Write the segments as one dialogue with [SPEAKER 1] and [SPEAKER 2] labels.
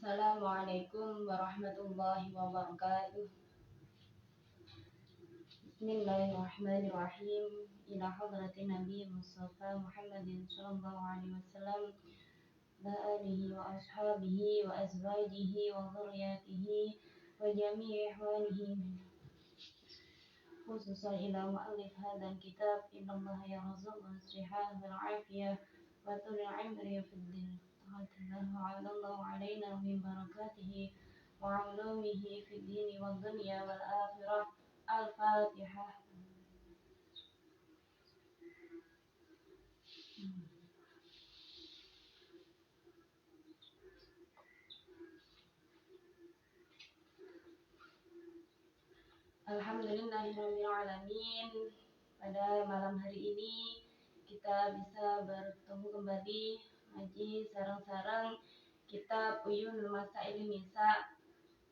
[SPEAKER 1] Assalamualaikum warahmatullahi wabarakatuh. Bismillahirrahmanirrahim. Ila hadratin Nabi Mustafa Muhammadin sallallahu alaihi wasallam wa alihi wa ashabihi wa azwajihi wa dhurriyyatihi wa jami'i ihwanihi khususan ila mu'allif hadzal kitab innallaha yarzuqu as-sihah wal 'afiyah wa tulul 'amri fid din. Allahu alaina min barakatihi wa 'ulumihi fid dini wad dunya wal akhirah. Al-Fatihah. Alhamdulillahirabbil alamin. Pada malam hari ini kita bisa bertemu kembali ngaji sareng-sareng kitab Uyunul Masail Nisa.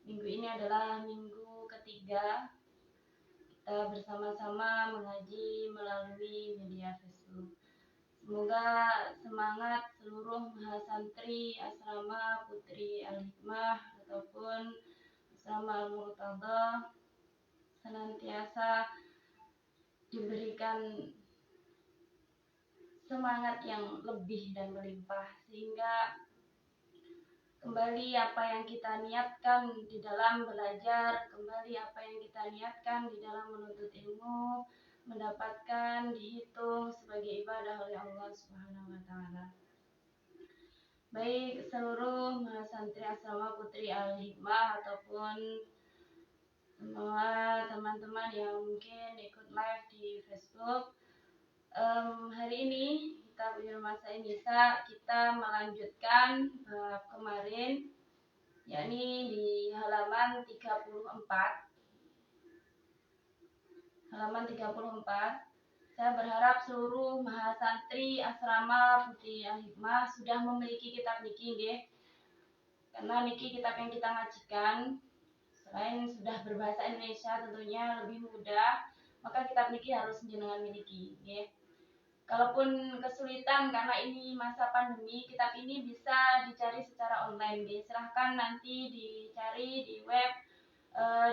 [SPEAKER 1] Minggu ini adalah minggu ketiga kita bersama-sama mengaji melalui media Facebook. Semoga semangat seluruh mahasantri asrama Putri Al-Hikmah ataupun asrama Al-Murtada senantiasa diberikan semangat yang lebih dan melimpah, sehingga kembali apa yang kita niatkan di dalam belajar, kembali apa yang kita niatkan di dalam menuntut ilmu, mendapatkan dihitung sebagai ibadah oleh Allah Subhanahu wa taala. Baik seluruh mahasantri asrama Putri Al-Hikmah ataupun semua teman-teman yang mungkin ikut live di Facebook, hari ini kita Uyunul Masail Nisa kita melanjutkan bab kemarin, yakni di halaman 34. Saya berharap seluruh mahasantri asrama Putri Al-Hikmah sudah memiliki kitab niki nggih. Karena niki kitab yang kita ngajikan selain sudah berbahasa Indonesia tentunya lebih mudah, maka kitab niki harus jenengan miliki nggih. Kalaupun kesulitan karena ini masa pandemi, kitab ini bisa dicari secara online nggih. Silahkan nanti dicari di web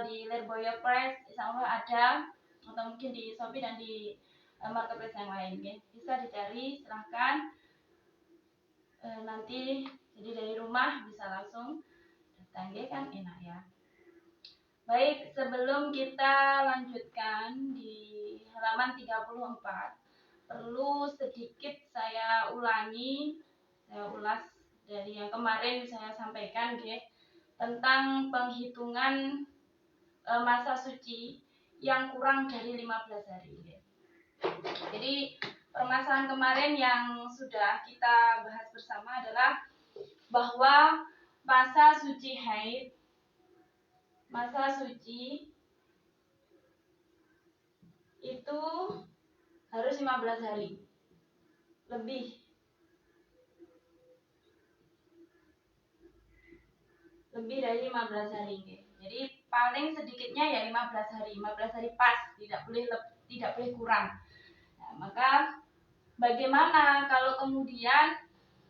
[SPEAKER 1] di Lirboyo Press, insyaallah ada, atau mungkin di Shopee dan di marketplace yang lain nggih. Bisa dicari, silahkan nanti jadi dari rumah bisa langsung datang nggih, kan enak ya. Baik, sebelum kita lanjutkan di halaman 34, perlu sedikit saya ulas dari yang kemarin saya sampaikan nggih, tentang penghitungan masa suci yang kurang dari 15 hari nggih. Jadi permasalahan kemarin yang sudah kita bahas bersama adalah bahwa masa suci haid, masa suci itu harus 15 hari lebih dari 15 hari nggih. Jadi paling sedikitnya ya 15 hari pas, tidak boleh kurang. Nah, maka bagaimana kalau kemudian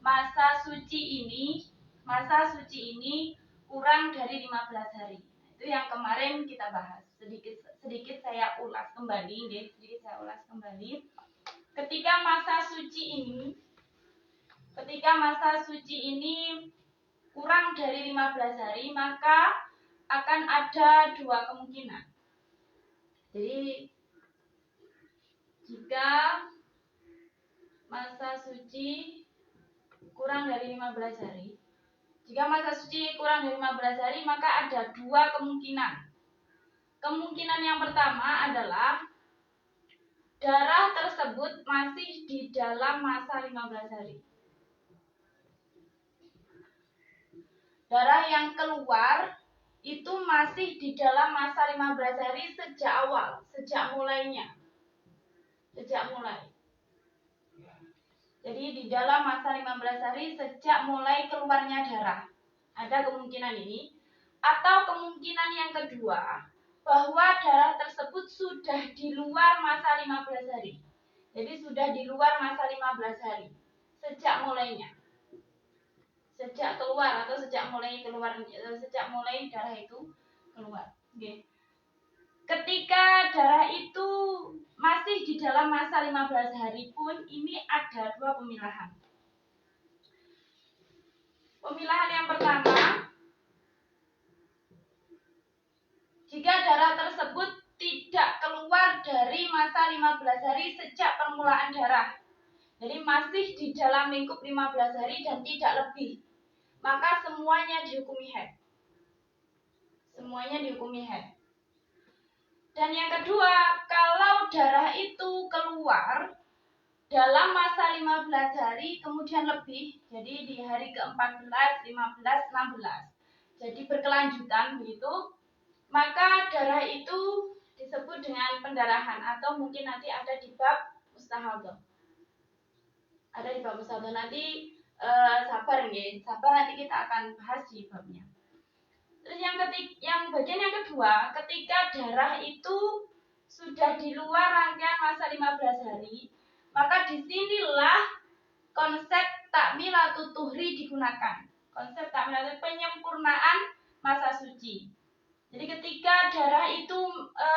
[SPEAKER 1] masa suci ini kurang dari 15 hari? Nah, itu yang kemarin kita bahas. Sedikit saya ulas kembali nggih, Ketika masa suci ini kurang dari 15 hari, maka akan ada dua kemungkinan. Jadi jika masa suci kurang dari 15 hari, maka ada dua kemungkinan. Kemungkinan yang pertama adalah darah tersebut masih di dalam masa 15 hari. Darah yang keluar itu masih di dalam masa 15 hari sejak mulai. Jadi di dalam masa 15 hari sejak mulai keluarnya darah. Ada kemungkinan ini. Atau kemungkinan yang kedua, bahwa darah tersebut sudah di luar masa 15 hari. Jadi sudah di luar masa 15 hari sejak mulainya. sejak keluar atau sejak mulai darah itu keluar. Okay. Ketika darah itu masih di dalam masa 15 hari pun ini ada dua pemilahan. Pemilahan yang pertama, jika darah tersebut tidak keluar dari masa 15 hari sejak permulaan darah, jadi masih di dalam lingkup 15 hari dan tidak lebih, maka semuanya dihukumi haid. Semuanya dihukumi haid. Dan yang kedua, kalau darah itu keluar dalam masa 15 hari kemudian lebih, jadi di hari ke-14, 15, 16, jadi berkelanjutan begitu, maka darah itu disebut dengan pendarahan atau mungkin nanti ada di bab mustahadah. Ada di bab mustahadah nanti sabar nanti kita akan bahas di babnya. Terus yang bagian yang kedua, ketika darah itu sudah di luar rangkaian masa 15 hari, maka disinilah konsep takmilatut tuhri digunakan. Konsep takmilatut penyempurnaan masa suci. Jadi ketika darah itu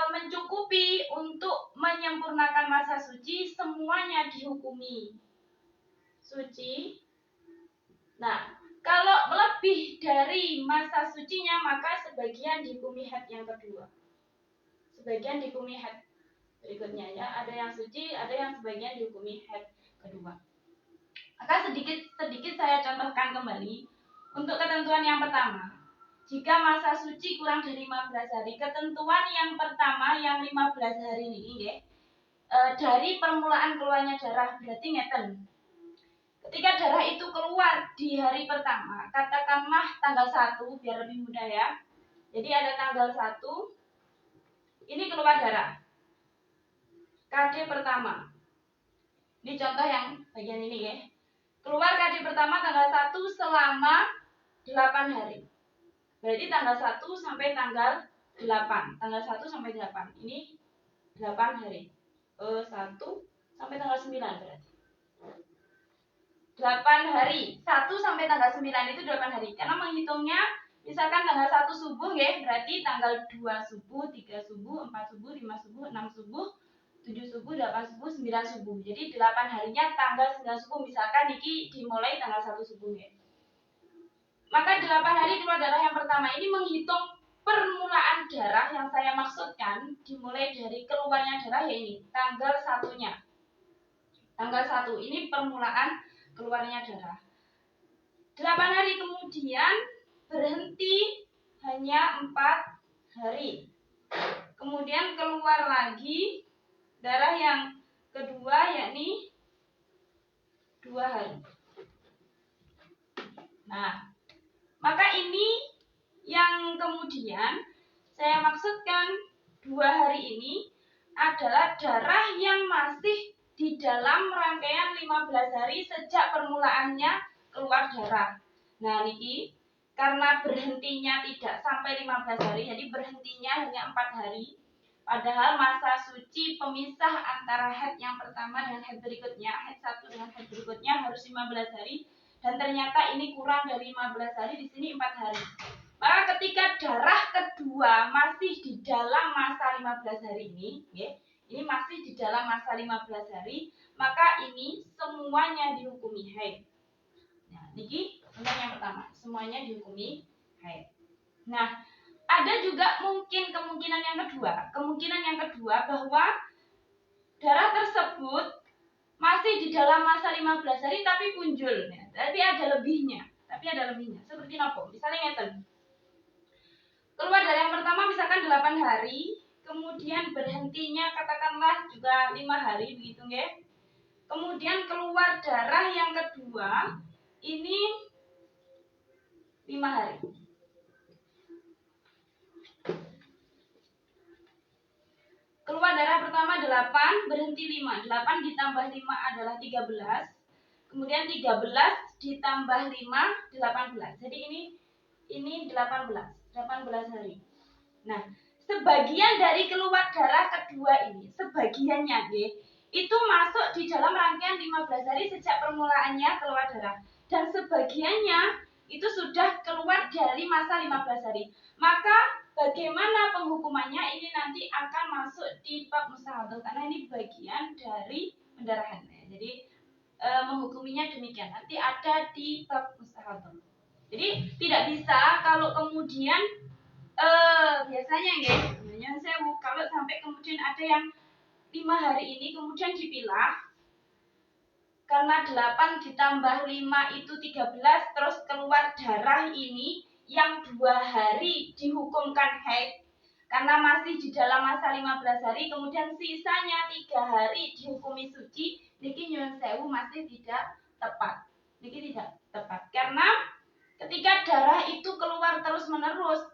[SPEAKER 1] mencukupi untuk menyempurnakan masa suci, semuanya dihukumi suci. Nah, kalau lebih dari masa sucinya, maka sebagian dihukumi haid yang kedua. Sebagian dihukumi haid berikutnya ya. Ada yang suci, ada yang sebagian dihukumi haid kedua. Maka sedikit saya contohkan kembali. Untuk ketentuan yang pertama, jika masa suci kurang dari 15 hari, ketentuan yang pertama yang 15 hari ini dari permulaan keluarnya darah, berarti ngeten. Ketika darah itu keluar di hari pertama, katakanlah tanggal 1 biar lebih mudah ya. Jadi ada tanggal 1, ini keluar darah. KD pertama. Ini contoh yang bagian ini ya. Keluar KD pertama tanggal 1 selama 8 hari. Berarti tanggal 1 sampai tanggal 8. Tanggal 1 sampai 8. Ini 8 hari. 1 sampai tanggal 9 berarti. 8 hari, 1 sampai tanggal 9 itu 8 hari. Karena menghitungnya misalkan tanggal 1 subuh ya, berarti tanggal 2 subuh, 3 subuh, 4 subuh, 5 subuh, 6 subuh, 7 subuh, 8 subuh, 9 subuh. Jadi 8 harinya tanggal 9 subuh, misalkan niki dimulai tanggal 1 subuh ya. Maka 8 hari keluar darah yang pertama ini menghitung permulaan darah yang saya maksudkan dimulai dari keluarnya darah ya ini, tanggal 1-nya. Tanggal 1 ini permulaan keluarnya darah. 8 hari kemudian berhenti hanya 4 hari. Kemudian keluar lagi darah yang kedua yakni 2 hari. Nah, maka ini yang kemudian saya maksudkan 2 hari ini adalah darah yang masih di dalam rangkaian 15 hari sejak permulaannya keluar darah. Nah, niki karena berhentinya tidak sampai 15 hari, jadi berhentinya hanya 4 hari. Padahal masa suci pemisah antara haid yang pertama dengan haid berikutnya, haid 1 dengan haid berikutnya harus 15 hari. Dan ternyata ini kurang dari 15 hari, di sini 4 hari. Maka ketika darah kedua masih di dalam masa 15 hari ini, ya, ini masih di dalam masa 15 hari, maka ini semuanya dihukumi haid. Nah, niki contoh yang pertama, semuanya dihukumi haid. Nah, ada juga mungkin kemungkinan yang kedua bahwa darah tersebut masih di dalam masa 15 hari tapi punjul, ya. Tapi ada lebihnya. Seperti apa? Misalnya ngeten. Keluar darah yang pertama misalkan 8 hari, kemudian berhentinya katakanlah juga 5 hari begitu nggih. Kemudian keluar darah yang kedua ini 5 hari. Keluar darah pertama 8, berhenti 5. 8 ditambah 5 adalah 13. Kemudian 13 ditambah 5, 18. Jadi ini 18 hari. Nah, sebagian dari keluar darah kedua ini, sebagiannya itu masuk di dalam rangkaian 15 hari sejak permulaannya keluar darah. Dan sebagiannya itu sudah keluar dari masa 15 hari. Maka bagaimana penghukumannya ini nanti akan masuk di bab mustahadah karena ini bagian dari pendarahan. Jadi menghukuminya demikian. Nanti ada di bab mustahadah. Jadi tidak bisa kalau kemudian biasanya ya, kalau sampai kemudian ada yang 5 hari ini kemudian dipilah karena 8 ditambah 5 itu 13 terus keluar darah ini yang 2 hari dihukumkan haid karena masih di dalam masa 15 hari kemudian sisanya 3 hari dihukumi suci niki nyuwun sewu masih tidak tepat. Niki tidak tepat karena ketika darah itu keluar terus menerus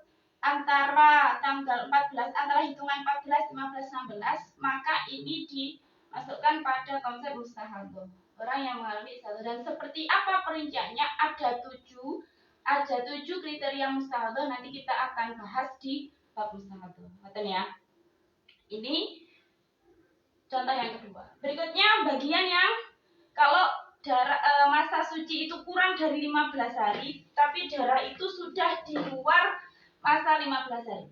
[SPEAKER 1] antara tanggal 14 antara hitungan 14, 15, 16 maka ini dimasukkan pada konsep mustahadah. Orang yang mengalami istihadah dan seperti apa perinciannya ada 7 kriteria mustahadah nanti kita akan bahas di bab mustahadah. Betul ya? Ini contoh yang kedua. Berikutnya bagian yang kalau darah masa suci itu kurang dari 15 hari tapi darah itu sudah di luar masa 15 hari.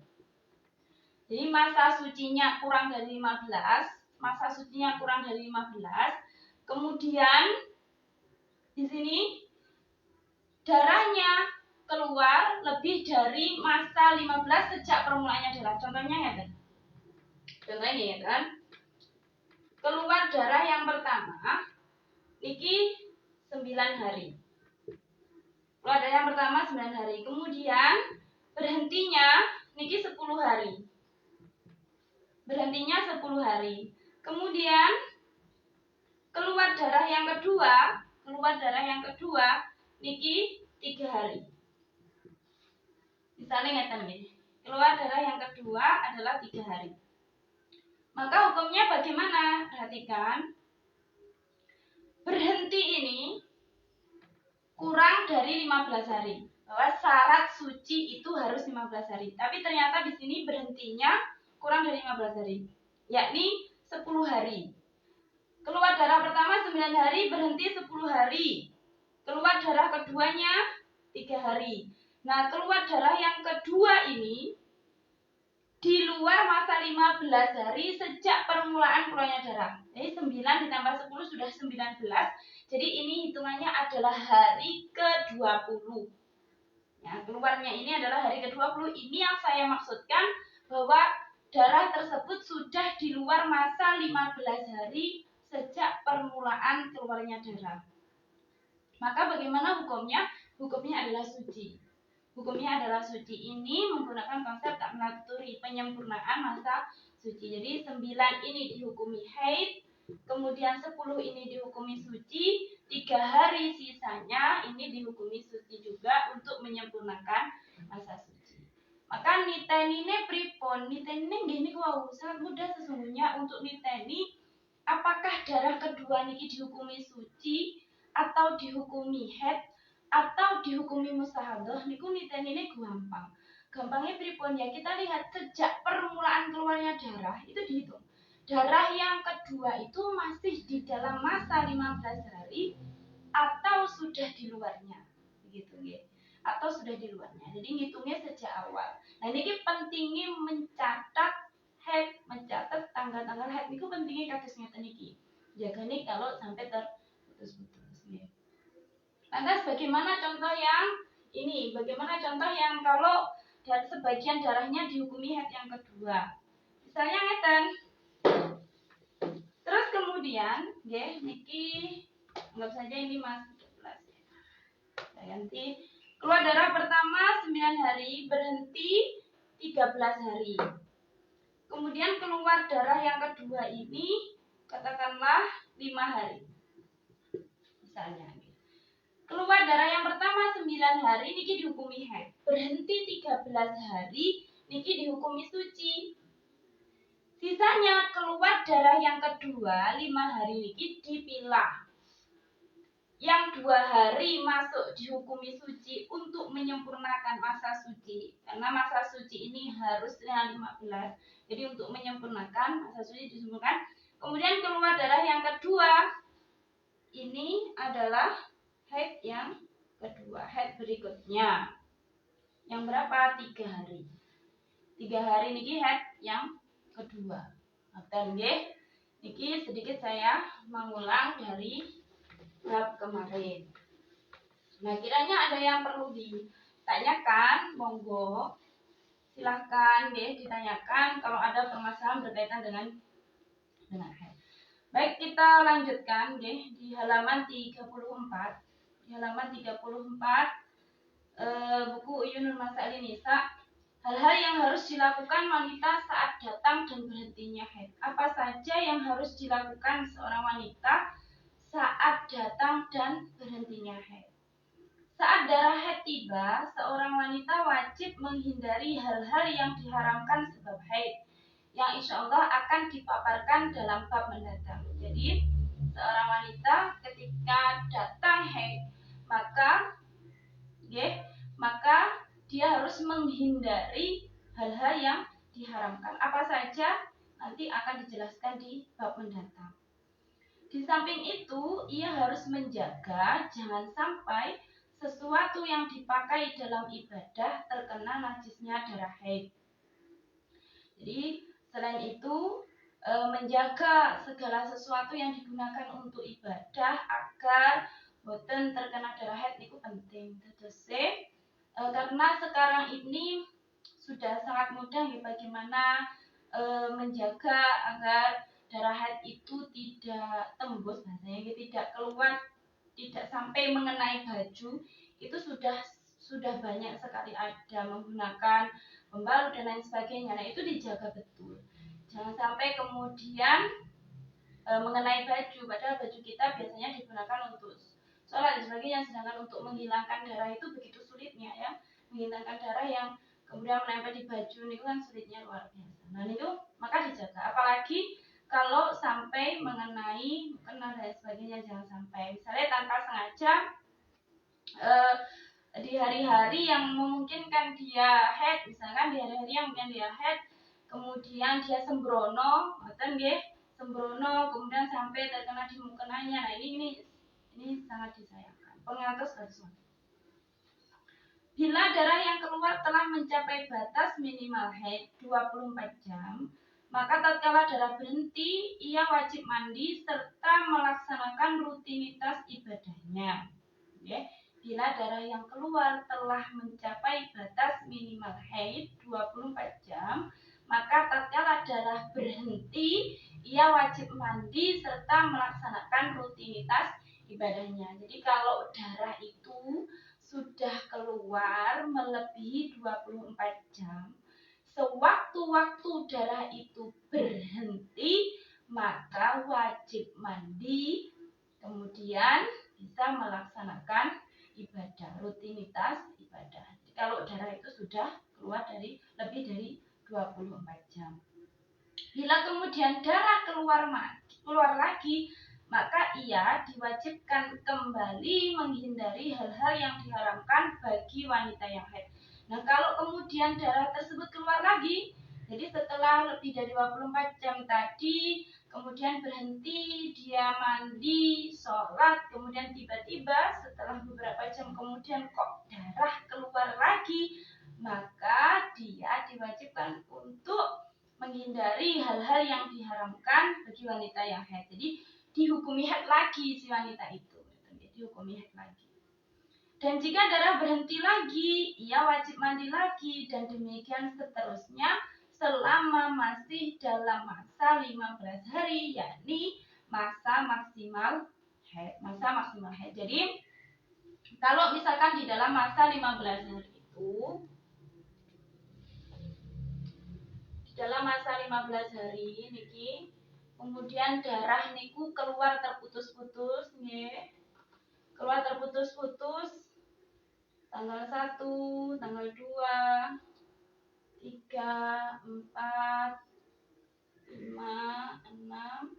[SPEAKER 1] Jadi masa sucinya kurang dari 15, masa sucinya kurang dari 15. Kemudian di sini darahnya keluar lebih dari masa 15 sejak permulaannya darah. Contohnya ya kan? Contohnya ya kan? Keluar darah yang pertama niki 9 hari. Keluar darah yang pertama 9 hari. Kemudian berhentinya niki 10 hari. Berhentinya 10 hari. Kemudian keluar darah yang kedua niki 3 hari. Misalnya ngeten nggih. Keluar darah yang kedua adalah 3 hari. Maka hukumnya bagaimana? Perhatikan. Berhenti ini kurang dari 15 hari. Bahwa syarat suci itu harus 15 hari. Tapi ternyata di sini berhentinya kurang dari 15 hari. Yakni 10 hari. Keluar darah pertama 9 hari, berhenti 10 hari. Keluar darah keduanya 3 hari. Nah, keluar darah yang kedua ini di luar masa 15 hari sejak permulaan keluarnya darah. Jadi 9 ditambah 10 sudah 19. Jadi ini hitungannya adalah hari ke-20. Ya, keluarnya ini adalah hari ke-20. Ini yang saya maksudkan bahwa darah tersebut sudah di luar masa 15 hari sejak permulaan keluarnya darah. Maka bagaimana hukumnya? Hukumnya adalah suci. Hukumnya adalah suci. Ini menggunakan konsep taknaturi, penyempurnaan masa suci. Jadi 9 ini dihukumi haid, kemudian 10 ini dihukumi suci, 3 hari sisanya ini dihukumi suci juga untuk menyempurnakan masa suci. Maka nitenine pripun? Nitenine nggih niku wau sangat mudah sesungguhnya untuk niteni apakah darah kedua niki dihukumi suci atau dihukumi haid atau dihukumi mustahadah niku nitenine gampang. Gampangnya pripun ya? Kita lihat sejak permulaan keluarnya darah itu dihitung. Darah yang kedua itu masih di dalam masa 15 hari atau sudah di luarnya. Begitu nggih. Atau sudah di luarnya. Jadi ngitungnya sejak awal. Nah, ini pentingnya mencatat haid, mencatat tanggal-tanggal haid niku pentingnya kados ngeten iki. Jagane kalau sampai terputus-putus nggih. Lantas bagaimana contoh yang ini? Bagaimana contoh yang kalau sebagian darahnya dihukumi haid yang kedua? Misalnya ngeten. Terus kemudian nggih niki anggap saja ini Mas 17. Saya ganti. Keluar darah pertama 9 hari, berhenti 13 hari. Kemudian keluar darah yang kedua ini katakanlah 5 hari. Misalnya. Keluar darah yang pertama 9 hari niki dihukumi haid. Berhenti 13 hari niki dihukumi suci. Sisanya keluar darah yang kedua 5 hari niki dipilah. Yang 2 hari masuk dihukumi suci untuk menyempurnakan masa suci. Karena masa suci ini harusnya 15. Jadi untuk menyempurnakan masa suci disempurnakan. Kemudian keluar darah yang kedua ini adalah haid yang kedua haid berikutnya. Yang berapa? 3 hari. 3 hari niki haid yang kedua. Ngoten nggih. Niki sedikit saya mengulang dari bab kemarin. Nah, kiranya ada yang perlu ditanyakan, monggo silahkan nggih ditanyakan kalau ada permasalahan berkaitan dengan haid. Baik, kita lanjutkan nggih di halaman 34. Di halaman 34 buku Uyunul Masail Nisa, hal-hal yang harus dilakukan wanita saat datang dan berhentinya haid. Apa saja yang harus dilakukan seorang wanita saat datang dan berhentinya haid? Saat darah haid tiba, seorang wanita wajib menghindari hal-hal yang diharamkan sebab haid, yang insya Allah akan dipaparkan dalam bab mendatang. Jadi, seorang wanita ketika datang haid, maka dia harus menghindari hal-hal yang diharamkan. Apa saja nanti akan dijelaskan di bab mendatang. Di samping itu, ia harus menjaga jangan sampai sesuatu yang dipakai dalam ibadah terkena najisnya darah haid. Jadi, selain itu, menjaga segala sesuatu yang digunakan untuk ibadah agar boten terkena darah haid itu penting. Karena sekarang ini sudah sangat mudah ya bagaimana menjaga agar darah haid itu tidak tembus, bahasanya tidak keluar, tidak sampai mengenai baju. Itu sudah banyak sekali ada menggunakan pembalut dan lain sebagainya. Nah, itu dijaga betul. Jangan sampai kemudian mengenai baju, padahal baju kita biasanya digunakan untuk sholat dan sebagainya, sedangkan untuk menghilangkan darah itu begitu sulitnya ya. Menghilangkan darah yang kemudian menempel di baju itu kan sulitnya luar biasa. Nah, itu maka dijaga. Apalagi kalau sampai mengenai kena dan sebagainya, jangan sampai. Misalnya tanpa sengaja di hari-hari yang memungkinkan dia haid, misalkan di hari-hari yang dia haid, kemudian dia sembrono, sembrono, kemudian sampai terkena di mukenanya. Nah, ini sangat disayangkan. Pengatus sesuatu. Bila darah yang keluar telah mencapai batas minimal haid 24 jam, maka tatkala darah berhenti, ia wajib mandi serta melaksanakan rutinitas ibadahnya. Bila darah yang keluar telah mencapai batas minimal haid 24 jam, maka tatkala darah berhenti, ia wajib mandi serta melaksanakan rutinitas ibadahnya. Jadi kalau darah itu sudah keluar melebihi 24 jam, sewaktu-waktu darah itu berhenti, maka wajib mandi, kemudian bisa melaksanakan ibadah, rutinitas ibadah. Kalau darah itu sudah keluar lebih dari 24 jam. Bila kemudian darah keluar lagi, maka ia diwajibkan kembali menghindari hal-hal yang diharamkan bagi wanita yang haid. Nah, kalau kemudian darah tersebut keluar lagi, jadi setelah lebih dari 24 jam tadi, kemudian berhenti, dia mandi, sholat, kemudian tiba-tiba setelah beberapa jam kemudian kok darah keluar lagi, maka dia diwajibkan untuk menghindari hal-hal yang diharamkan bagi wanita yang haid. Jadi dihukumi haid lagi si wanita itu, dihukumi haid lagi. Dan jika darah berhenti lagi, ia wajib mandi lagi, dan demikian seterusnya selama masih dalam masa 15 hari, yakni masa maksimal haid. Jadi kalau misalkan di dalam masa 15 hari itu, dalam masa 15 hari niki kemudian darah niku keluar terputus-putus nggih. Keluar terputus-putus tanggal 1, tanggal 2, 3, 4, 5, 6,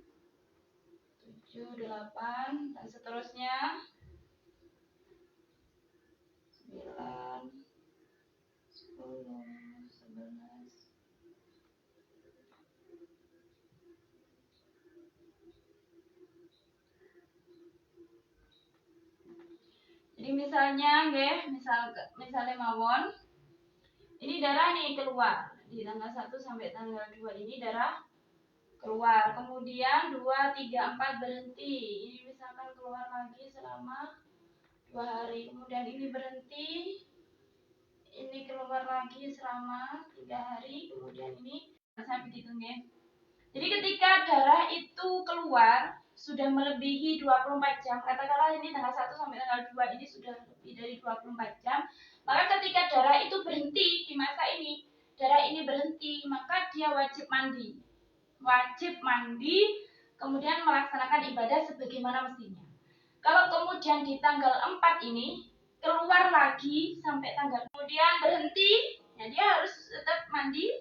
[SPEAKER 1] 7, 8 dan seterusnya 9, 10, 11. Jadi misalnya nggih, misalnya mawon ini darah nih keluar di tanggal 1 sampai tanggal 2 ini darah keluar. Kemudian 2, 3, 4 berhenti. Ini misalkan keluar lagi selama 2 hari. Kemudian ini berhenti. Ini keluar lagi selama 3 hari. Kemudian ini sampai gitu nggih. Jadi ketika darah itu keluar sudah melebihi 24 jam, katakanlah ini tanggal 1 sampai tanggal 2 ini sudah lebih dari 24 jam, maka ketika darah itu berhenti di masa ini, darah ini berhenti, maka dia wajib mandi. Wajib mandi, kemudian melaksanakan ibadah sebagaimana mestinya. Kalau kemudian di tanggal 4 ini keluar lagi sampai tanggal kemudian berhenti, ya dia harus tetap mandi,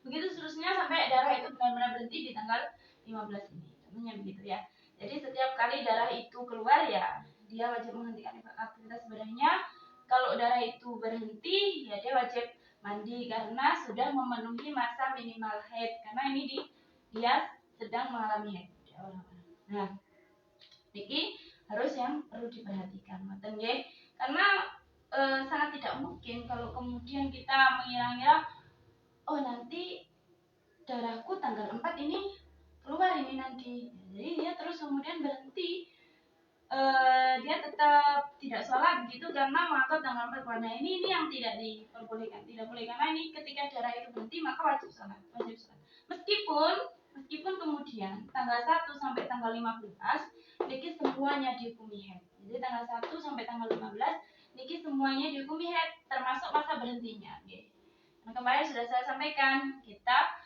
[SPEAKER 1] begitu seterusnya sampai darah itu benar-benar berhenti di tanggal 15 ini. Contohnya begitu ya. Jadi setiap kali darah itu keluar ya dia wajib menghentikan aktivitas ibadahnya. Kalau darah itu berhenti ya dia wajib mandi karena sudah memenuhi masa minimal haid. Karena ini dia sedang mengalami haid. Nah, ini harus yang perlu diperhatikan. Karena sangat tidak mungkin kalau kemudian kita mengira-ngira oh nanti darahku tanggal 4 ini keluar ini nanti. Jadi dia terus kemudian berhenti. Dia tetap tidak sholat begitu karena menganggap tanggal 4 keluar. Nah ini yang tidak diperbolehkan. Tidak boleh karena ini ketika darah itu berhenti maka wajib sholat. Meskipun kemudian tanggal 1 sampai tanggal 15 niki semuanya dihukumi haid. Jadi tanggal 1 sampai tanggal 15 niki semuanya dihukumi haid termasuk masa berhentinya. Okay. Nah, kemarin sudah saya sampaikan kita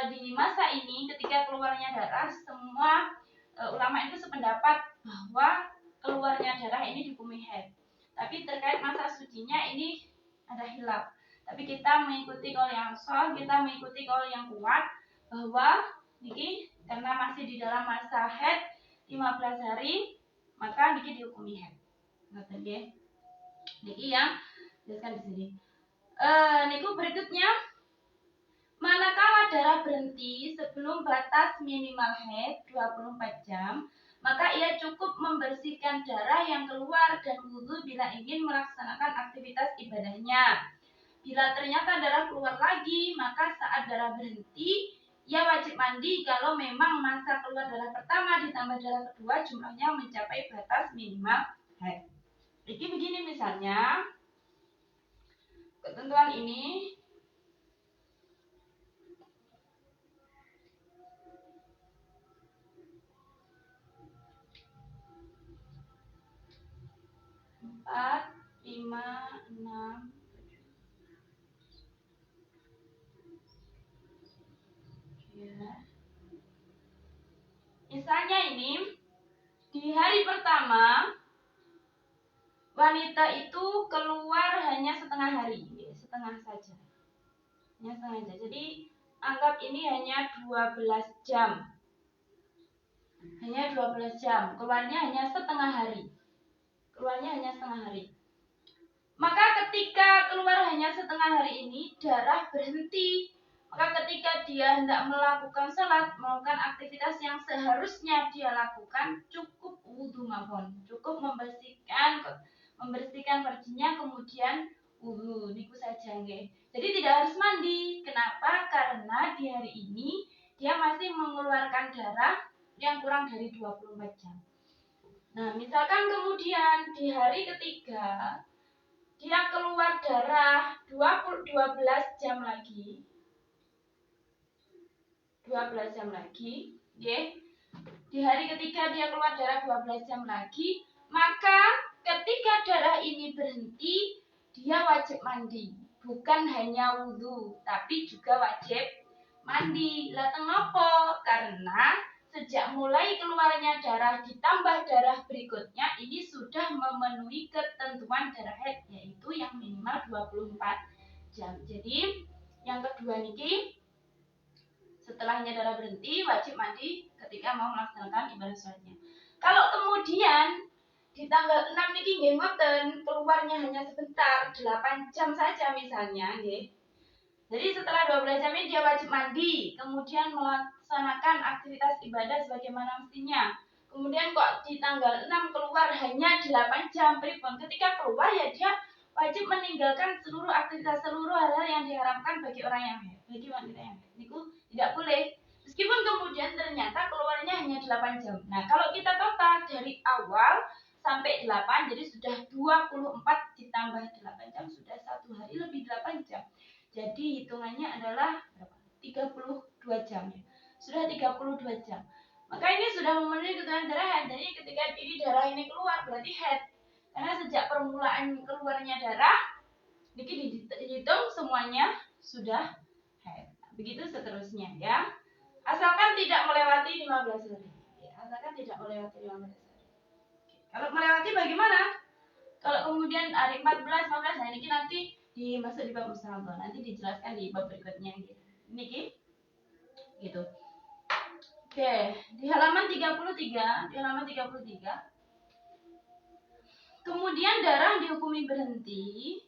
[SPEAKER 1] di masa ini ketika keluarnya darah semua ulama itu sependapat bahwa keluarnya darah ini dihukumi haid. Tapi terkait masa sucinya ini ada khilaf. Tapi kita mengikuti kaul yang shah, kita mengikuti kaul yang kuat bahwa niki karena masih di dalam masa haid 15 hari maka niki dihukumi haid. Ngoten nggih. Niki yang jelaskan di sini. Niku berikutnya, manakala darah berhenti sebelum batas minimal haid 24 jam, maka ia cukup membersihkan darah yang keluar dan wudhu bila ingin melaksanakan aktivitas ibadahnya. Bila ternyata darah keluar lagi, maka saat darah berhenti, ia wajib mandi kalau memang masa keluar darah pertama ditambah darah kedua jumlahnya mencapai batas minimal haid. Jadi begini misalnya, ketentuan ini empat, 5, 6, 7. Ya. Misalnya ini di hari pertama wanita itu keluar hanya setengah hari, setengah saja. Jadi anggap ini hanya 12 jam. Hanya 12 jam, keluarnya hanya setengah hari. Maka ketika keluar hanya setengah hari ini, darah berhenti. Maka ketika dia hendak melakukan sholat, melakukan aktivitas yang seharusnya dia lakukan, cukup wudhu mawon, cukup membersihkan farjinya, kemudian wudhu, niku saja nggih. Jadi tidak harus mandi. Kenapa? Karena di hari ini dia masih mengeluarkan darah yang kurang dari 24 jam. Nah, misalkan kemudian di hari ketiga dia keluar darah 12 jam lagi. 12 jam lagi, nggih. Di hari ketiga dia keluar darah 12 jam lagi, maka ketika darah ini berhenti, dia wajib mandi. Bukan hanya wudhu, tapi juga wajib mandi. Lah tengapa? Karena sejak mulai keluarnya darah ditambah darah berikutnya ini sudah memenuhi ketentuan darah haid, yaitu yang minimal 24 jam. Jadi yang kedua niki setelahnya darah berhenti wajib mandi ketika mau melaksanakan ibadah sholatnya. Kalau kemudian di tanggal 6 niki nggih ngoten, keluarnya hanya sebentar, 8 jam saja misalnya nggih. Jadi setelah 12 jam ini dia wajib mandi, kemudian melaksanakan aktivitas ibadah sebagaimana mestinya. kemudian kok di tanggal 6 keluar hanya 8 jam pripun. Ketika keluar ya dia wajib meninggalkan seluruh aktivitas, seluruh hal-hal yang diharamkan bagi orang yang haid, bagi wanita yang haid. Itu tidak boleh. Meskipun kemudian ternyata keluarnya hanya 8 jam. Nah, kalau kita total dari awal sampai 8, jadi sudah 24 ditambah 8 jam, sudah 1 hari lebih 8 jam. Jadi hitungannya adalah berapa? 32 jam ya. Sudah 32 jam. Maka ini sudah memenuhi kebutuhan darah haid. Jadi ketika ini darah ini keluar berarti haid. Karena sejak permulaan keluarnya darah, ini dihitung semuanya sudah haid. Begitu seterusnya ya. Asalkan tidak melewati 15 hari. Ya, asalkan tidak melewati 15 hari. Kalau melewati bagaimana? Kalau kemudian hari 14, 15, nah ini nanti dimasuk di bab mustahadah. Nanti dijelaskan di bab berikutnya gitu. Ini gitu. Oke, di halaman 33, kemudian darah dihukumi berhenti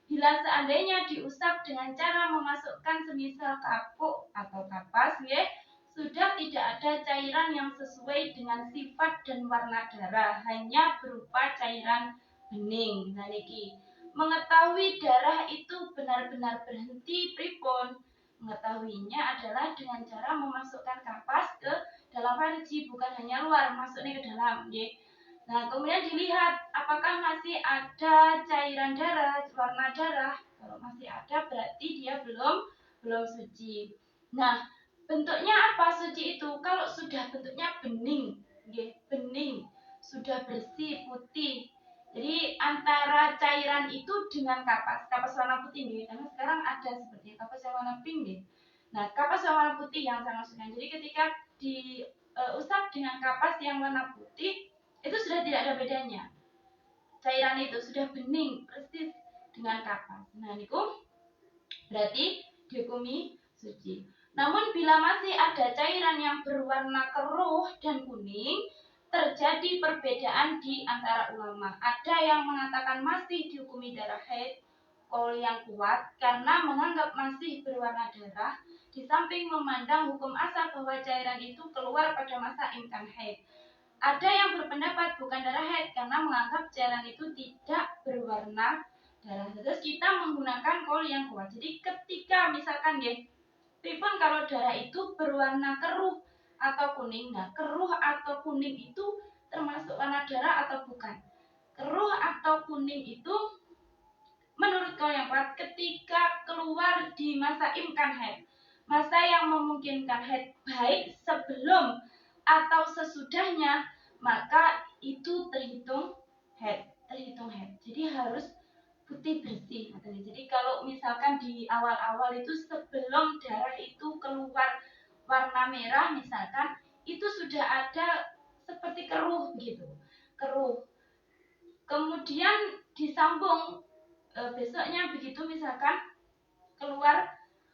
[SPEAKER 1] bila seandainya diusap dengan cara memasukkan semisal kapuk atau kapas, ya, sudah tidak ada cairan yang sesuai dengan sifat dan warna darah, hanya berupa cairan bening. Nah niki, mengetahui darah itu benar-benar berhenti pripun? Mengetahuinya adalah dengan cara memasukkan kapas ke dalam farji, bukan hanya luar, masuknya ke dalam, ya. Nah, kemudian dilihat apakah masih ada cairan darah, warna darah. Kalau masih ada berarti dia belum suci. Nah, bentuknya apa suci itu? Kalau sudah bentuknya bening, bening, sudah bersih, putih. Jadi antara cairan itu dengan kapas warna putih, karena sekarang ada seperti kapas yang warna pink, Nah, kapas yang warna putih yang saya maksudkan. Jadi ketika diusap dengan kapas yang warna putih, itu sudah tidak ada bedanya. Cairan itu sudah bening, persis dengan kapas. Nah, niku berarti dihukumi suci. Namun bila masih ada cairan yang berwarna keruh dan kuning, terjadi perbedaan di antara ulama. Ada yang mengatakan masih dihukumi darah haid, qaul yang kuat karena menganggap masih berwarna darah, di samping memandang hukum asal bahwa cairan itu keluar pada masa imkan haid. Ada yang berpendapat bukan darah haid karena menganggap cairan itu tidak berwarna darah. Terus kita menggunakan qaul yang kuat. Jadi ketika misalkan pripun kalau darah itu berwarna keruh atau kuning. Nah, keruh atau kuning itu termasuk warna darah atau bukan? Keruh atau kuning itu menurut qaul yang kuat ketika keluar di masa imkan haid, masa yang memungkinkan haid, baik sebelum atau sesudahnya, maka itu terhitung haid. Jadi harus putih bersih. Jadi kalau misalkan di awal-awal itu sebelum darah itu keluar warna merah misalkan, itu sudah ada seperti keruh gitu. Keruh. Kemudian disambung besoknya begitu misalkan keluar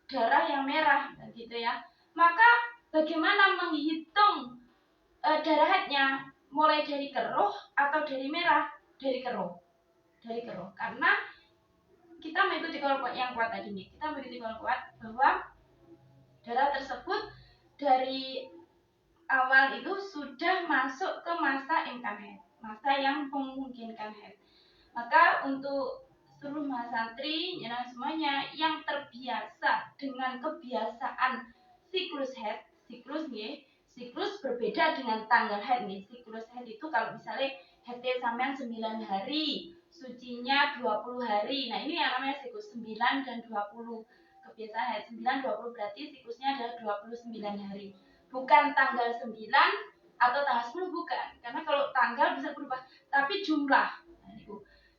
[SPEAKER 1] darah yang merah gitu ya. Maka bagaimana menghitung darah haidnya, mulai dari keruh atau dari merah? Dari keruh. Karena kita mengikuti qaul yang kuat tadi nih. Kita mengikuti qaul kuat bahwa darah tersebut dari awal itu sudah masuk ke masa imkan haid, masa yang memungkinkan haid. Maka untuk seluruh mahasantri ya semuanya yang terbiasa dengan kebiasaan siklus haid, siklus berbeda dengan tanggal haid nih. Siklus haid itu kalau misalnya haid sampean 9 hari, sucinya 20 hari. Nah, ini yang namanya siklus 9 dan 20. Kebiasaan haid 9 20 berarti siklusnya adalah 29 hari. Bukan tanggal 9 atau tanggal 10, bukan. Karena kalau tanggal bisa berubah, tapi jumlah.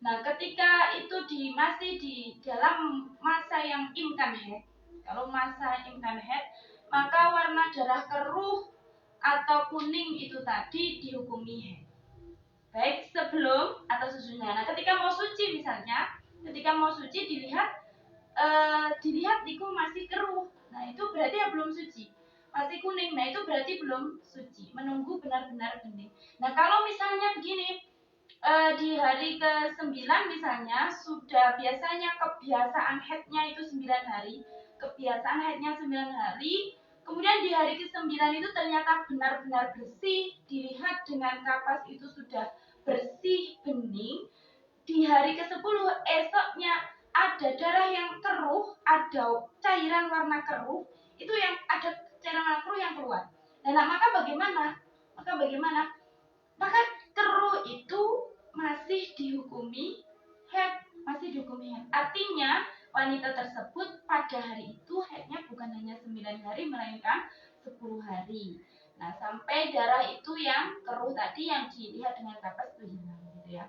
[SPEAKER 1] Nah, ketika itu masih di dalam masa yang imkan haid, kalau masa imkan haid, maka warna darah keruh atau kuning itu tadi dihukumi haid. Baik sebelum atau sesudahnya. Nah, ketika mau suci misalnya, dilihat itu masih keruh. Nah, itu berarti ya belum suci. Masih kuning, nah itu berarti belum suci. Menunggu benar-benar bening. Nah, kalau misalnya begini, di hari ke-9 misalnya sudah biasanya kebiasaan haidnya itu 9 hari. Kebiasaan haidnya 9 hari, Kemudian di hari ke-9 itu ternyata benar-benar bersih, dilihat dengan kapas itu sudah bersih, bening. Di hari ke-10 esoknya ada darah yang keruh, ada cairan warna keruh, itu yang ada cairan warna keruh yang keluar. Nah, maka bagaimana? Maka keruh itu masih dihukumi haid, Artinya wanita tersebut pada hari itu haidnya bukan hanya 9 hari melainkan 10 hari. Nah, sampai darah itu yang keruh tadi yang dilihat dengan kapas itu hilang gitu ya.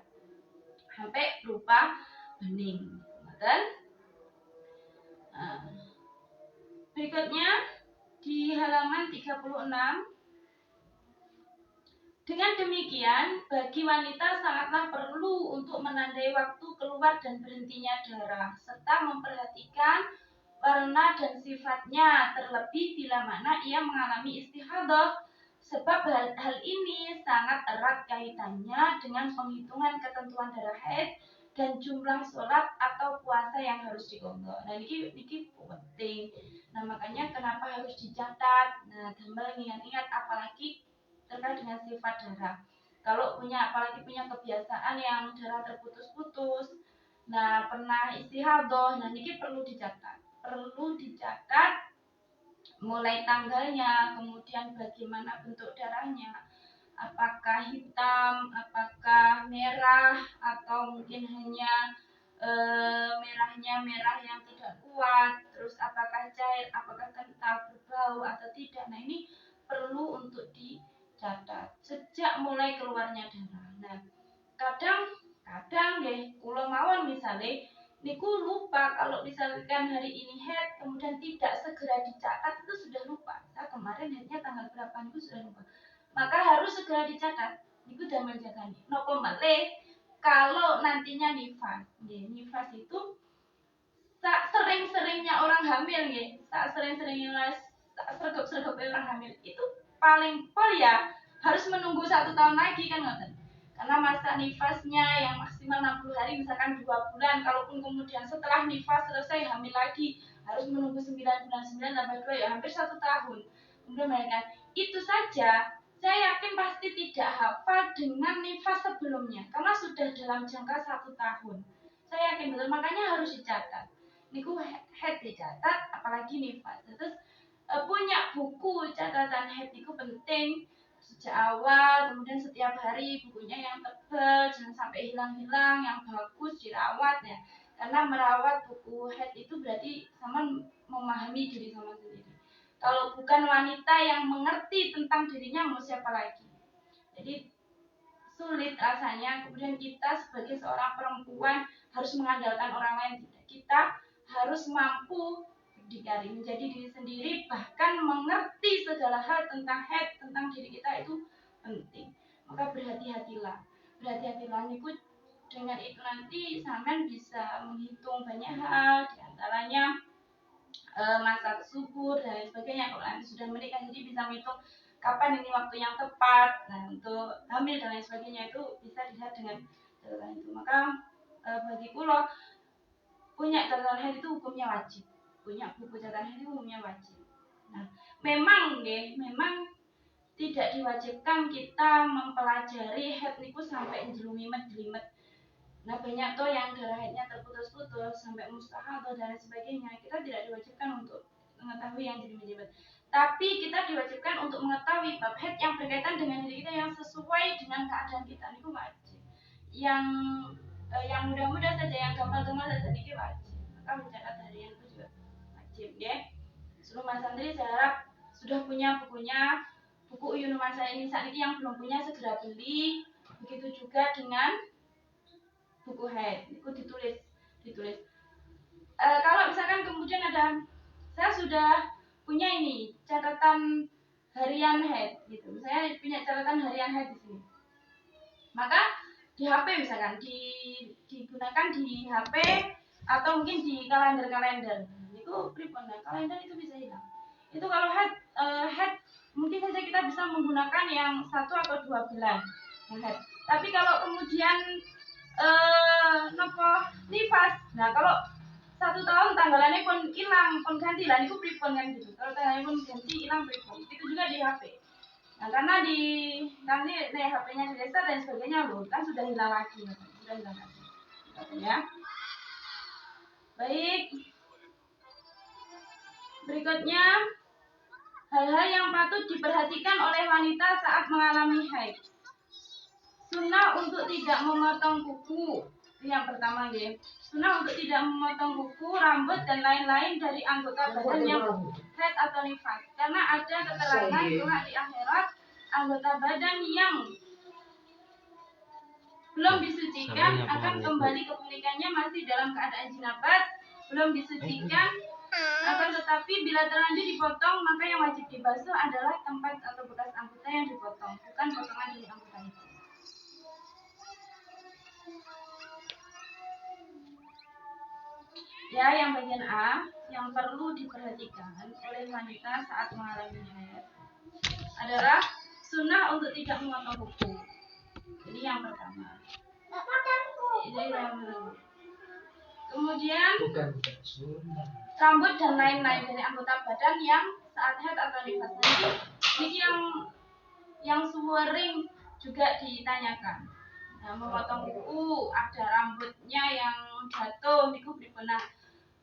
[SPEAKER 1] Sampai berupa bening. Dan berikutnya di halaman 36. Dengan demikian, bagi wanita sangatlah perlu untuk menandai waktu keluar dan berhentinya darah, serta memperhatikan warna dan sifatnya, terlebih bila mana ia mengalami istihadah, sebab hal ini sangat erat kaitannya dengan penghitungan ketentuan darah haid dan jumlah sholat atau puasa yang harus dikontrol. Nah, ini penting. Nah, makanya kenapa harus dicatat. Nah, gambar ingat-ingat apalagi terkait dengan sifat darah. Kalau apalagi punya kebiasaan yang darah terputus-putus, nah pernah istihadah, nah ini perlu dicatat mulai tanggalnya, kemudian bagaimana bentuk darahnya, apakah hitam, apakah merah, atau mungkin hanya merahnya merah yang tidak kuat, terus apakah cair, apakah kental, berbau atau tidak. Nah, ini perlu untuk dicatat sejak mulai keluarnya darah. Nah, kadang deh kula mawon misalnya niku lupa kalau misalkan hari ini haid kemudian tidak segera dicatat, itu sudah lupa. Saya kemarin haidnya tanggal berapa niku sudah lupa. Maka harus segera dicatat. Niku damel jagani. Napa malih kalau nantinya nifas. Nifas itu sering-seringnya orang hamil nggih. Sering-seringnya sergap orang hamil itu paling pol ya harus menunggu 1 tahun lagi kan ngoten. Karena masa nifasnya yang maksimal 60 hari misalkan 2 bulan, kalaupun kemudian setelah nifas selesai hamil lagi harus menunggu 9 bulan, 9 tambah 2 ya hampir 1 tahun. Kemudian bayangkan itu saja saya yakin pasti tidak hafal dengan nifas sebelumnya karena sudah dalam jangka 1 tahun. Saya yakin betul, makanya harus dicatat. Niku haid dicatat apalagi nifas. Terus punya buku catatan haid itu penting sejak awal, kemudian setiap hari bukunya yang tebal, jangan sampai hilang-hilang, yang bagus dirawat ya. Karena merawat buku haid itu berarti sama memahami diri sama sendiri. Kalau bukan wanita yang mengerti tentang dirinya, mau siapa lagi? Jadi sulit rasanya. Kemudian kita sebagai seorang perempuan harus mengandalkan orang lain. Kita harus mampu berdikari, menjadi diri sendiri, bahkan mengerti segala hal tentang haid, tentang diri kita itu penting. Maka berhati-hatilah niku dengan itu nanti sampean bisa menghitung banyak hal, diantaranya masa subur dan lain sebagainya. Kalau nanti sudah menikah jadi bisa menghitung kapan ini waktu yang tepat. Nah, untuk hamil dan lain sebagainya itu bisa dilihat dengan catatan itu. Maka bagi kulo punya catatan haid itu hukumnya wajib. Punya buku catatan haid itu hukumnya wajib. Nah, memang tidak diwajibkan kita mempelajari haid niku sampai jelimet. Nah, banyak tuh yang darah haidnya terputus-putus sampai mustahadah dan sebagainya. Kita tidak diwajibkan untuk mengetahui yang jelimet. Tapi kita diwajibkan untuk mengetahui bab haid yang berkaitan dengan diri kita yang sesuai dengan keadaan kita. Niku wajib. Yang mudah-mudah saja, yang gampang-gampang saja ini wajib. Maka mencatat harian itu juga wajib ya. Seluruh mas santri saya harap sudah punya bukunya, buku Uyun Masa ini saat ini yang belum punya segera beli. Begitu juga dengan buku haid, itu ditulis. Kalau misalkan kemudian ada, saya sudah punya ini catatan harian haid, gitu. Saya punya catatan harian haid di sini. Maka di HP misalkan digunakan di HP atau mungkin di kalender. Itu pripun, kalender itu bisa hilang. Itu kalau haid mungkin saja kita bisa menggunakan yang 1 atau 2 bulan haid. Tapi kalau kemudian nifas, nah kalau 1 tahun tanggalannya pun hilang, pun ganti lah, niku pripun kan gitu. Kalau tanggalannya pun ganti hilang pripun. Itu juga di HP. Nah karena di nanti HP-nya di reset dan sebagainya loh, kan sudah hilang lagi, sudah hilang lagi. Ya. Baik. Berikutnya hal-hal yang patut diperhatikan oleh wanita saat mengalami haid. Sunnah untuk tidak memotong kuku. Yang pertama ya. Sunnah untuk tidak memotong kuku, rambut dan lain-lain dari anggota badan yang haid atau nifas. Karena ada keterangan kelak di akhirat anggota badan yang belum disucikan akan kembali ke pemiliknya masih dalam keadaan jinabat, belum disucikan. Akan tetapi bila terlanjur dipotong, maka yang wajib dibasuh adalah tempat atau bekas anggota yang dipotong, bukan potongan dari anggota itu. Ya, yang bagian A yang perlu diperhatikan oleh wanita saat mengalami haid adalah sunnah untuk tidak memotong kuku. Ini yang pertama. Ini yang pertama. Kemudian rambut dan lain-lain dari anggota badan yang saat haid atau nifas. Ini yang sering juga ditanyakan. Nah, memotong kuku, ada rambutnya yang jatuh, niku pripun.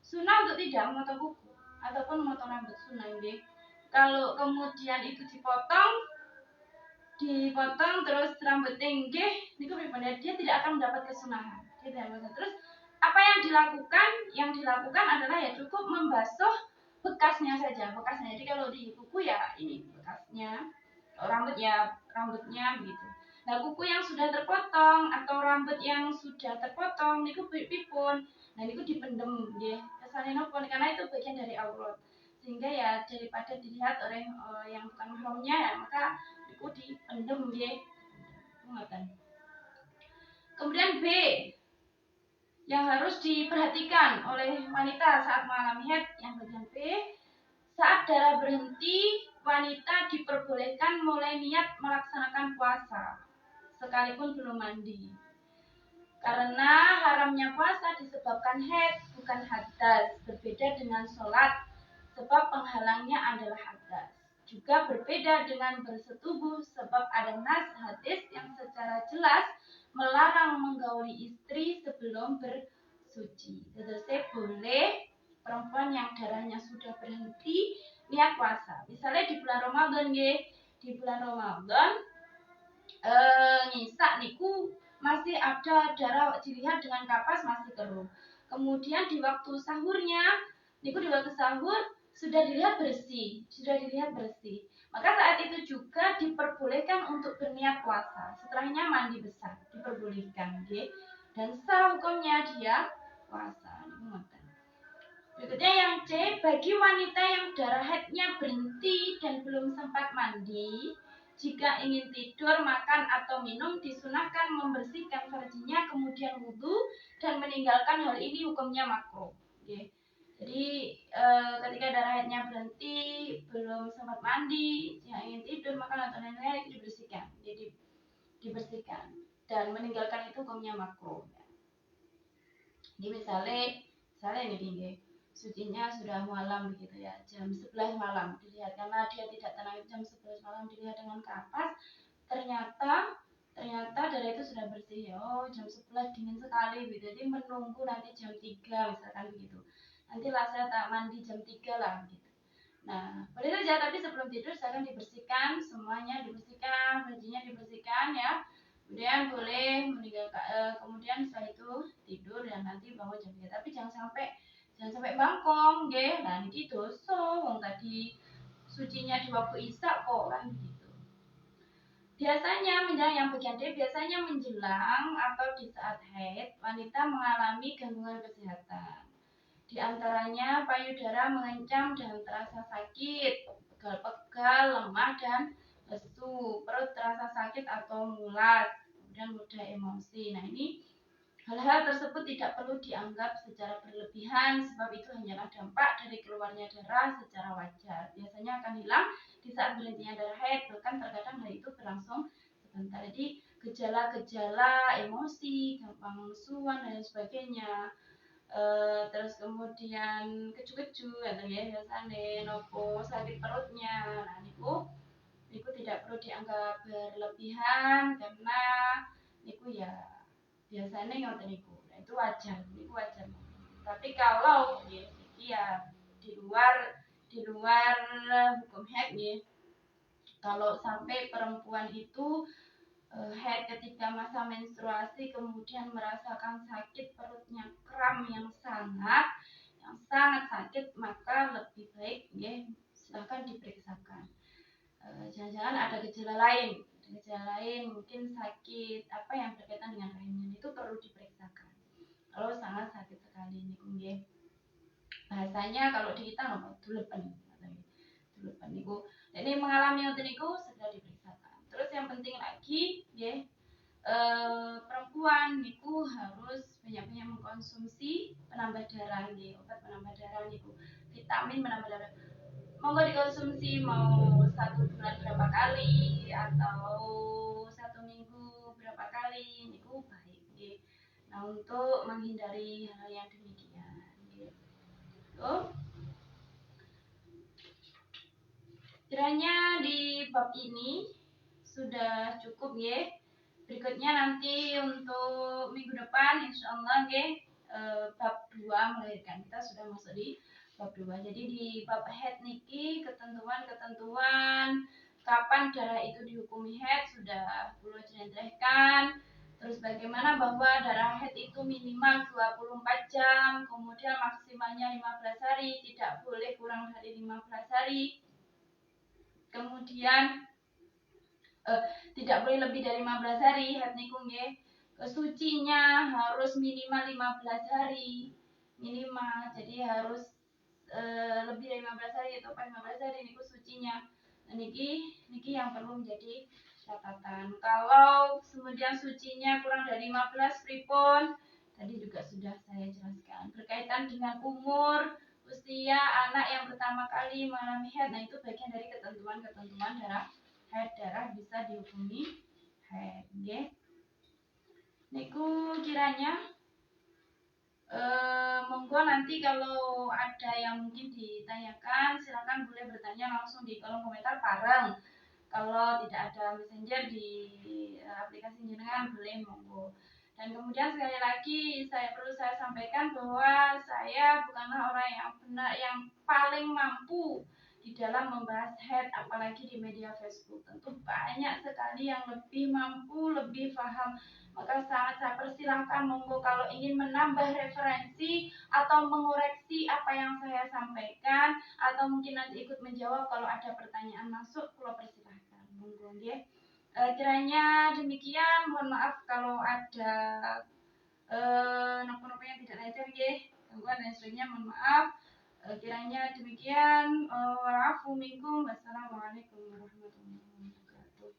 [SPEAKER 1] Sunnah untuk tidak memotong kuku ataupun memotong rambut sunnah nggih. Kalau kemudian itu dipotong terus rambutnya nggih niku pripun, dia tidak akan mendapat kesunahan. Terus apa yang dilakukan? Yang dilakukan adalah ya cukup membasuh bekasnya saja, bekasnya. Jadi kalau di kuku ya ini bekasnya, rambutnya begitu. Nah, kuku yang sudah terpotong atau rambut yang sudah terpotong niku pripun? Nah, niku dipendem nggih. Kesane napa? Karena itu bagian dari aurat. Sehingga ya daripada dilihat oleh yang bukan mahramnya ya, maka niku dipendem nggih. Ngoten. Kemudian B yang harus diperhatikan oleh wanita saat mengalami haid, yang bagian B, saat darah berhenti, wanita diperbolehkan mulai niat melaksanakan puasa sekalipun belum mandi. Karena haramnya puasa disebabkan haid, bukan hadas. Berbeda dengan sholat, sebab penghalangnya adalah hadas. Juga berbeda dengan bersetubuh, sebab ada nas hadis yang secara jelas melarang menggauli istri sebelum bersuci. Jadi boleh perempuan yang darahnya sudah berhenti niat puasa. Misalnya di bulan Ramadan di bulan Ramadan ngisak niku masih ada darah dilihat dengan kapas masih keruh. Kemudian di waktu sahurnya niku di waktu sahur sudah dilihat bersih. Maka saat itu juga diperbolehkan untuk berniat puasa. Setelahnya mandi besar diperbolehkan, nggih. Dan sah hukumnya dia puasa. Berikutnya yang C, bagi wanita yang darah haidnya berhenti dan belum sempat mandi, jika ingin tidur, makan atau minum disunahkan membersihkan farjinya kemudian wudu dan meninggalkan hal ini hukumnya makruh. Okay. Jadi ketika darah haidnya berhenti, belum sempat mandi, jika ingin tidur, makan atau lain-lain itu dibersihkan. Jadi dibersihkan dan meninggalkan itu hukumnya makruh. Ini misalnya ini sucinya sudah malam begitu ya, jam 11 malam dilihat, karena dia tidak tenang jam 11 malam dilihat dengan kapas, ternyata darah itu sudah bersih. Oh, jam 11 dingin sekali gitu. Jadi menunggu nanti jam 3 misalkan begitu. Nantilah saya tak mandi jam 3 lah gitu. Nah, boleh saja, tapi sebelum tidur saya akan dibersihkan, semuanya dibersihkan, bajunya dibersihkan ya. Kemudian boleh meninggalkan, kemudian setelah itu tidur dan nanti bangun jam 3. Tapi jangan sampai bangkong, nggih. Nah, niki dosa wong tadi sucinya di waktu isya kok kan gitu. Biasanya yang bagian D, biasanya menjelang atau di saat haid wanita mengalami gangguan kesehatan. Di antaranya payudara mengencang dan terasa sakit, pegal-pegal, lemah dan lesu, perut terasa sakit atau mulas, kemudian mudah emosi. Nah, ini hal-hal tersebut tidak perlu dianggap secara berlebihan, sebab itu hanyalah dampak dari keluarnya darah secara wajar. Biasanya akan hilang di saat berhentinya darah haid, bahkan terkadang hal itu berlangsung sebentar. Jadi gejala-gejala emosi, gampang lesuan dan sebagainya, Terus kemudian keju-keju atau ya biasane nopo sakit perutnya. Nah niku tidak perlu dianggap berlebihan karena niku ya biasanya ngoten niku. Nah, itu wajar, niku wajar. Tapi kalau ya di luar hukum haid ya, kalau sampai perempuan itu haid ketika masa menstruasi kemudian merasakan sakit perutnya, kram yang sangat sakit, maka lebih baik ya silahkan diperiksakan. Jangan-jangan ada gejala lain mungkin sakit apa yang berkaitan dengan rahimnya, itu perlu diperiksakan. Kalau sangat sakit sekali niku bahasanya kalau di kita apa dulepen niku. Jadi mengalami ngoten niku segera diperiksakan. Terus yang penting lagi nggih perempuan niku harus banyak-banyak mengkonsumsi penambah darah nggih, obat penambah darah niku, vitamin penambah darah. Monggo dikonsumsi mau 1 bulan berapa kali atau 1 minggu berapa kali niku baik nggih. Nah, untuk menghindari hal yang demikian nggih. Kiranya di bab ini sudah cukup ya. Berikutnya nanti untuk minggu depan insya Allah bab 2 melahirkan. Kita sudah masuk di bab 2. Jadi di bab haid niki ketentuan kapan darah itu dihukumi haid sudah perlu dijelaskan. Terus bagaimana bahwa darah haid itu minimal 24 jam, kemudian maksimalnya 15 hari, tidak boleh kurang dari 15 hari. Kemudian tidak boleh lebih dari 15 hari haid niku nggih. Kesucinya harus minimal 15 hari. Minimal. Jadi harus lebih dari 15 hari atau 15 hari niku sucinya. Nah, niki yang perlu menjadi catatan. Kalau kemudian sucinya kurang dari 15 pripun? Tadi juga sudah saya jelaskan. Berkaitan dengan umur, usia anak yang pertama kali mengalami haid, nah itu bagian dari ketentuan haid, darah bisa dihukumi haid nggih. Niku kiranya monggo nanti kalau ada yang mungkin ditanyakan silakan boleh bertanya langsung di kolom komentar bareng. Kalau tidak ada messenger di aplikasi jenengan boleh monggo. Dan kemudian sekali lagi perlu saya sampaikan bahwa saya bukanlah orang yang paling mampu di dalam membahas haid apalagi di media Facebook. Tentu banyak sekali yang lebih mampu, lebih paham. Maka sangat saya persilahkan monggo kalau ingin menambah referensi atau mengoreksi apa yang saya sampaikan atau mungkin nanti ikut menjawab kalau ada pertanyaan masuk, kalau persilahkan monggo nggih. Kiranya demikian, mohon maaf kalau ada nopo-nopo yang tidak lancar nggih, gangguan dan sebagainya, mohon maaf. Kiranya demikian, wa'afu minkum, wassalamualaikum warahmatullahi wabarakatuh.